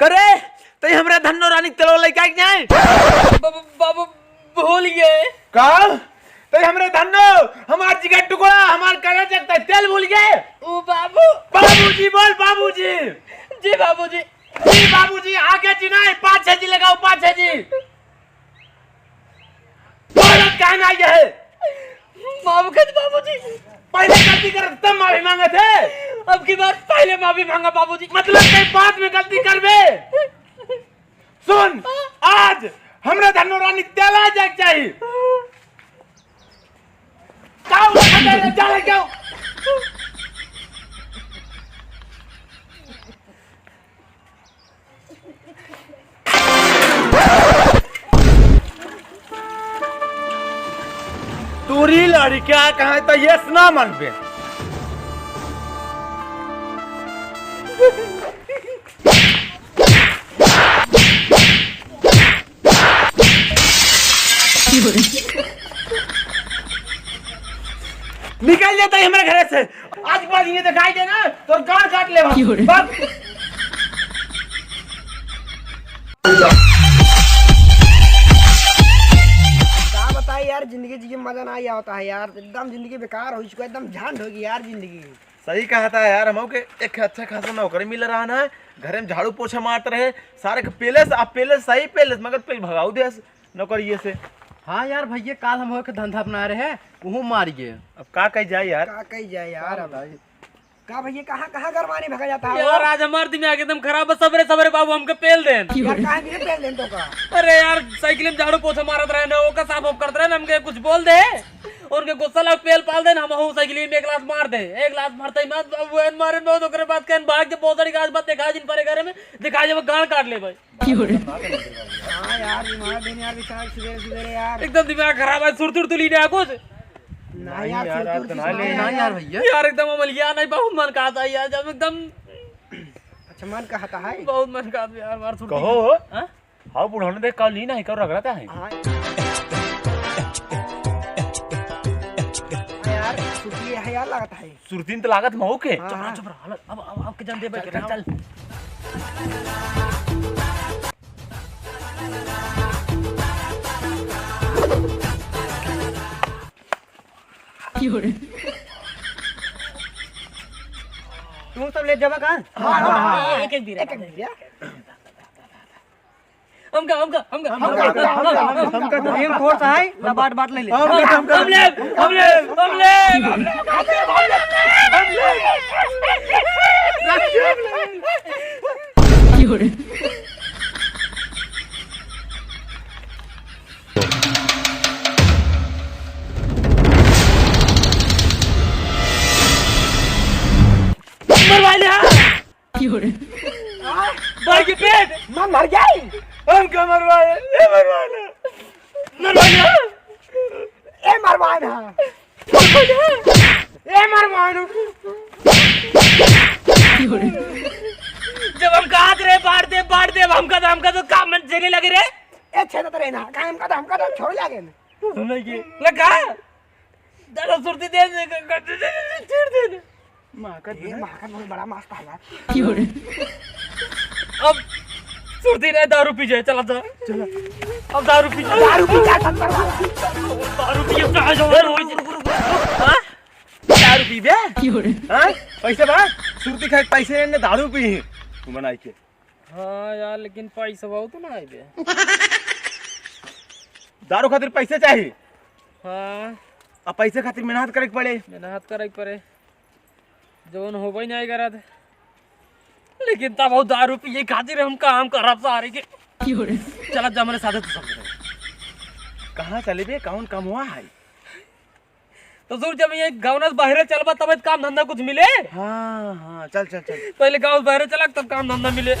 करे तो हमरे धन्नो रानी तेलो लेके जाए बाबू भूल गए का तो हमरे धन्नो हमार जिगर टुकड़ा हमार करे जगता तेल भूल गए ओ बाबू बाबूजी बोल बाबूजी जी बाबूजी जी बाबूजी आगे जी नहीं 5-6 जी लगाओ 5-6 जी भारत कहाँ ना ये है माफ कर बाबूजी पहले गलती कर तब माफी मांगे थे अब की बार पहले माफी मांगा बाबूजी मतलब कई बात में गलती कर बे सुन आज हमरे धन्नो रानी तेला जग चाहिए जाओ चले जाओ तूरी लड़ी क्या कहा तो ये ना मन पे निकल जाता है हमारे घर से आज के बाद ये दिखाई देना तो गाड़ काट ले बस क्या बताए यार, जिंदगी जी मजा ना आया होता है यार, एकदम जिंदगी बेकार हो चुका है, एकदम झांड होगी यार जिंदगी। सही कहा था यार, हम के एक अच्छा खासा नौकरी मिल रहा ना, घर में झाड़ू पोछा मारते रहे सारे पेलेस आप पेलेस सही पेलेस मगर पे भगाऊ दे नौकरी से। हाँ यार भैया काल हम के धंधा अपना रहे हैं वो मार गए। अब का कही जाए यार, का कही जाए यार, अब का भैया कहाँ कहाँ गरमानी भगा जाता है यार आज हमारे दिमाग एकदम खराब है। सबरे सबरे बाबू हमके पेल देन यार, कहाँ भी पेल लेन तो का। अरे यार साइकिल में झाड़ू पोछा मारत रहे ना, ओका साफ ऑफ करते रहे ना, हमके कुछ बोल दे उनके गुस्सा लग पेल पाल दे, हम हूं साइकिल में एक ग्लास मार दे, एक ग्लास मारते ही मत बाबू एन मारे बहुत ओकरे बाद कहन भाग के बहुत सारी गाज बात दिखा जिन पर घर में दिखा जब गाल काट ले भाई। हाँ यार दिमाग दिन यार बेचारा सवेरे सवेरे यार एकदम दिमाग खराब है, सुरतुर तुली ने कुछ ना यार ना यार भैया यार एकदम अमलिया नहीं, बहुत मन कहता है यार जब एकदम अच्छा मन कहता है बहुत मन कहता है यार मार सुरती कहो हाँ? हाँ बुढ़ाने देख कल नहीं कर रगड़ता है हाँ यार सुखी है यार लगता है सुरतीन तो लागत महू के हाँ, चुप रहा अब आपके जान दे भाई चल तुम सब ले जावा कहाँ? एक एक एक एक भैया हमका प्रेम थोड़ा सा है ना बाट बाट ले ले। भाई के पेट मैं मर गई हम क्यों मरवाए ये मरवाना ए मरवाना ए मरवाना जब हम कहा रे बांट दे हमका तो काम में जेने लगे रे ए छेद तो रहना काम का हमका तो छोड़ लागे सुनने की लगा दादा सुरती दे छेड़ दे मां का ये महाकाल बहुत बड़ा मस्त है यार अब सुरती ने दारू पी जाए चला जा अब दारू पी जाए दारू पी जा संतर दारू पी कहां जाओ हां दारू पी बे हां पैसे बा सुरती खाए पैसे ने दारू पी तू बनाई के। हां यार लेकिन पैसा बहुत ना है बे दारू खातिर पैसे चाहिए। हां अब पैसे खातिर मेहनत करे पड़े, मेहनत करे पड़े जोन होबे नहीं करत लेकिन तब वो दारू पिए खातिर हम काम करब सारे के चला जा मेरे साथ तू सब कहां चले बे कौन काम हुआ है तो सुर जब ये गांव से बाहर चलबा तब काम धंधा कुछ मिले। हां हां चल चल चल पहले गांव से बाहर चला तब काम धंधा मिले।